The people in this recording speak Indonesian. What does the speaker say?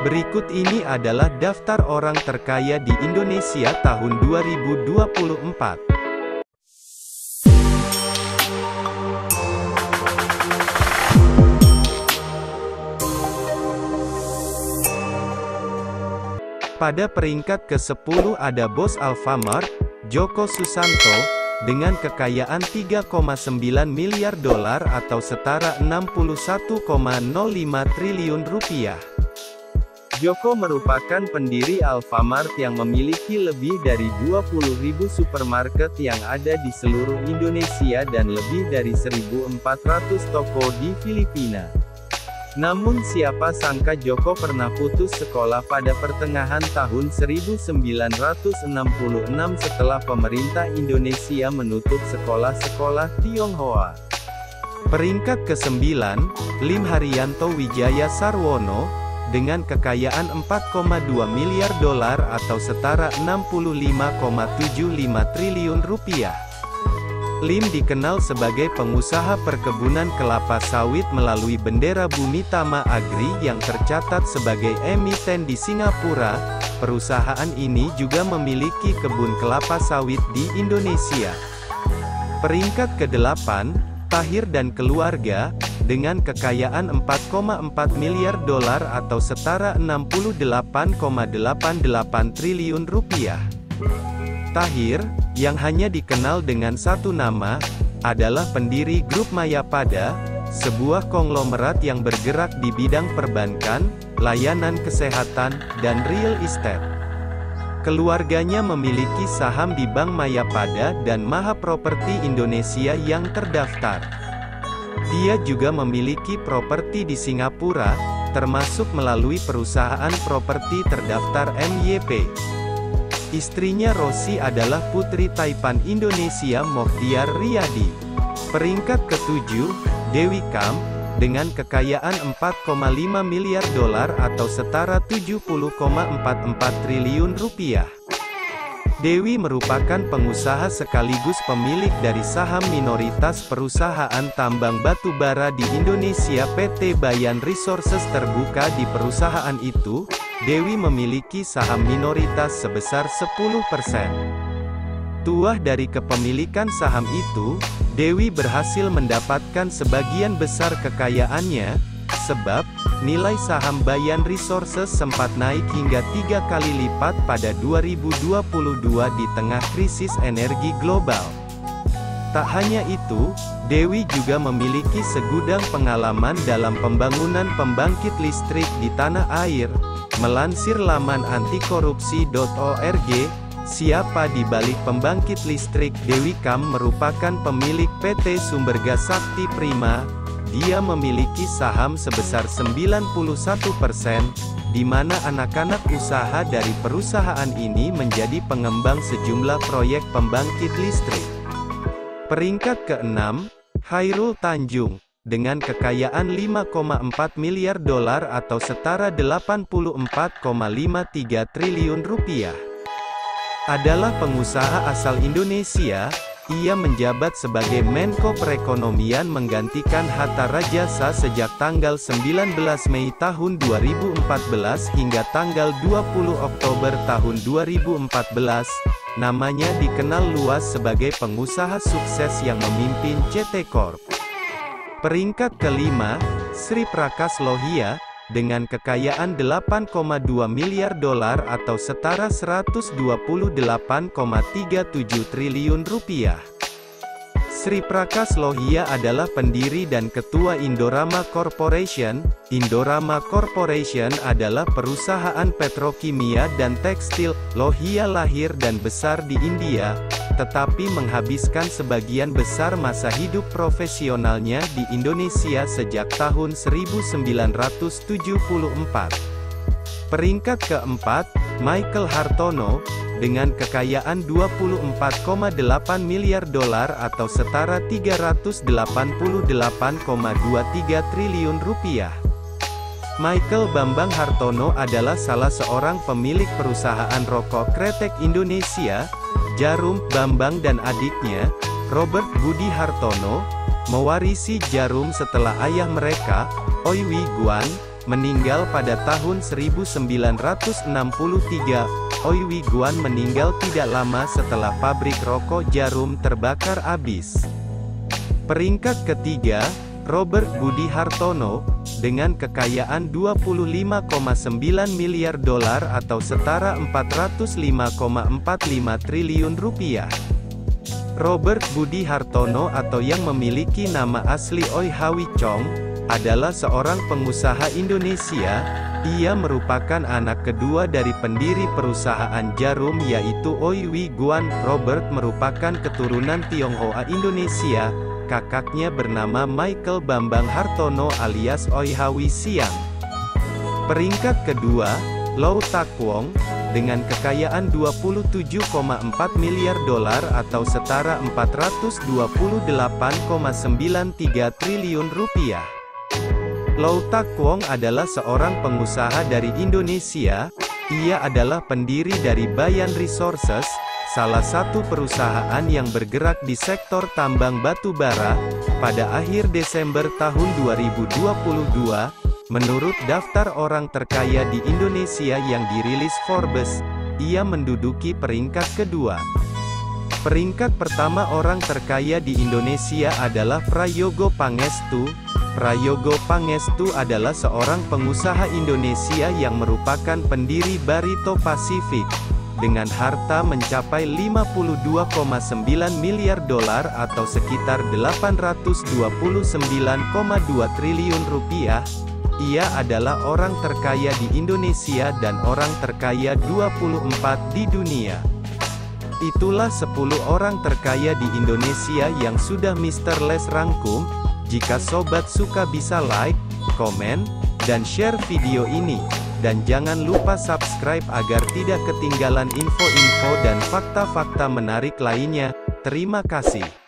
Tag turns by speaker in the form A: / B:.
A: Berikut ini adalah daftar orang terkaya di Indonesia tahun 2024. Pada peringkat ke-10 ada Bos Alfamart, Joko Susanto, dengan kekayaan 3,9 miliar dolar atau setara 61,05 triliun rupiah. Joko merupakan pendiri Alfamart yang memiliki lebih dari 20.000 supermarket yang ada di seluruh Indonesia dan lebih dari 1.400 toko di Filipina. Namun siapa sangka Joko pernah putus sekolah pada pertengahan tahun 1966 setelah pemerintah Indonesia menutup sekolah-sekolah Tionghoa. Peringkat ke-9, Lim Haryanto Wijaya Sarwono, dengan kekayaan 4,2 miliar dolar atau setara 65,75 triliun rupiah. Lim dikenal sebagai pengusaha perkebunan kelapa sawit melalui bendera Bumi Tama Agri yang tercatat sebagai emiten di Singapura. Perusahaan ini juga memiliki kebun kelapa sawit di Indonesia. Peringkat ke-8, Tahir dan keluarga, dengan kekayaan 4,4 miliar dolar atau setara 68,88 triliun rupiah. Tahir, yang hanya dikenal dengan satu nama, adalah pendiri grup Mayapada, sebuah konglomerat yang bergerak di bidang perbankan, layanan kesehatan, dan real estate. Keluarganya memiliki saham di Bank Mayapada dan Maha Properti Indonesia yang terdaftar. Dia juga memiliki properti di Singapura, termasuk melalui perusahaan properti terdaftar MYP. Istrinya Rosi adalah Putri Taipan Indonesia Mohdiar Riyadi. Peringkat ke-7, Dewi Kam, dengan kekayaan 4,5 miliar dolar atau setara 70,44 triliun rupiah. Dewi merupakan pengusaha sekaligus pemilik dari saham minoritas perusahaan tambang batu bara di Indonesia PT Bayan Resources. Terbuka di perusahaan itu, Dewi memiliki saham minoritas sebesar 10%. Tuah dari kepemilikan saham itu, Dewi berhasil mendapatkan sebagian besar kekayaannya, sebab nilai saham Bayan Resources sempat naik hingga 3 kali lipat pada 2022 di tengah krisis energi global. Tak hanya itu, Dewi juga memiliki segudang pengalaman dalam pembangunan pembangkit listrik di tanah air. Melansir laman antikorupsi.org, siapa di balik pembangkit listrik? Dewi Kam merupakan pemilik PT Sumbergas Sakti Prima. Dia memiliki saham sebesar 91%, di mana anak-anak usaha dari perusahaan ini menjadi pengembang sejumlah proyek pembangkit listrik. Peringkat ke-6, Khairul Tanjung, dengan kekayaan 5,4 miliar dolar atau setara 84,53 triliun rupiah. Adalah pengusaha asal Indonesia. Ia menjabat sebagai Menko Perekonomian menggantikan Hatta Rajasa sejak tanggal 19 Mei tahun 2014 hingga tanggal 20 Oktober tahun 2014. Namanya dikenal luas sebagai pengusaha sukses yang memimpin CT Corp. Peringkat ke-5, Sri Prakas Lohia, dengan kekayaan 8,2 miliar dolar atau setara 128,37 triliun rupiah. Sri Prakas Lohia adalah pendiri dan ketua Indorama Corporation. Indorama Corporation adalah perusahaan petrokimia dan tekstil. Lohia lahir dan besar di India, tetapi menghabiskan sebagian besar masa hidup profesionalnya di Indonesia sejak tahun 1974. Peringkat ke-4, Michael Hartono, dengan kekayaan 24,8 miliar dolar atau setara 388,23 triliun rupiah. Michael Bambang Hartono adalah salah seorang pemilik perusahaan rokok Kretek Indonesia, Jarum. Bambang dan adiknya, Robert Budi Hartono, mewarisi Jarum setelah ayah mereka, Oiwi Guan, meninggal pada tahun 1963. Ooi Guan meninggal tidak lama setelah pabrik rokok Jarum terbakar habis. Peringkat ketiga, Robert Budi Hartono, dengan kekayaan 25,9 miliar dolar atau setara 405,45 triliun rupiah. Robert Budi Hartono atau yang memiliki nama asli Ooi Hawi Chong, adalah seorang pengusaha Indonesia. Ia merupakan anak kedua dari pendiri perusahaan Jarum yaitu Ooi Guan. Robert merupakan keturunan Tionghoa Indonesia. Kakaknya bernama Michael Bambang Hartono alias Ooi Hawi Siang. Peringkat kedua, Lau Tak Wong, dengan kekayaan 27,4 miliar dolar atau setara 428,93 triliun rupiah. Lau Tak Wong adalah seorang pengusaha dari Indonesia. Ia adalah pendiri dari Bayan Resources, salah satu perusahaan yang bergerak di sektor tambang batu bara. Pada akhir Desember tahun 2022, menurut daftar orang terkaya di Indonesia yang dirilis Forbes, ia menduduki peringkat kedua. Peringkat pertama orang terkaya di Indonesia adalah Prayogo Pangestu. Prayogo Pangestu adalah seorang pengusaha Indonesia yang merupakan pendiri Barito Pacific, dengan harta mencapai 52,9 miliar dolar atau sekitar 829,2 triliun rupiah. Ia adalah orang terkaya di Indonesia dan orang terkaya 24 di dunia. Itulah 10 orang terkaya di Indonesia yang sudah Mr. Les rangkum. Jika sobat suka bisa like, komen, dan share video ini. Dan jangan lupa subscribe agar tidak ketinggalan info-info dan fakta-fakta menarik lainnya. Terima kasih.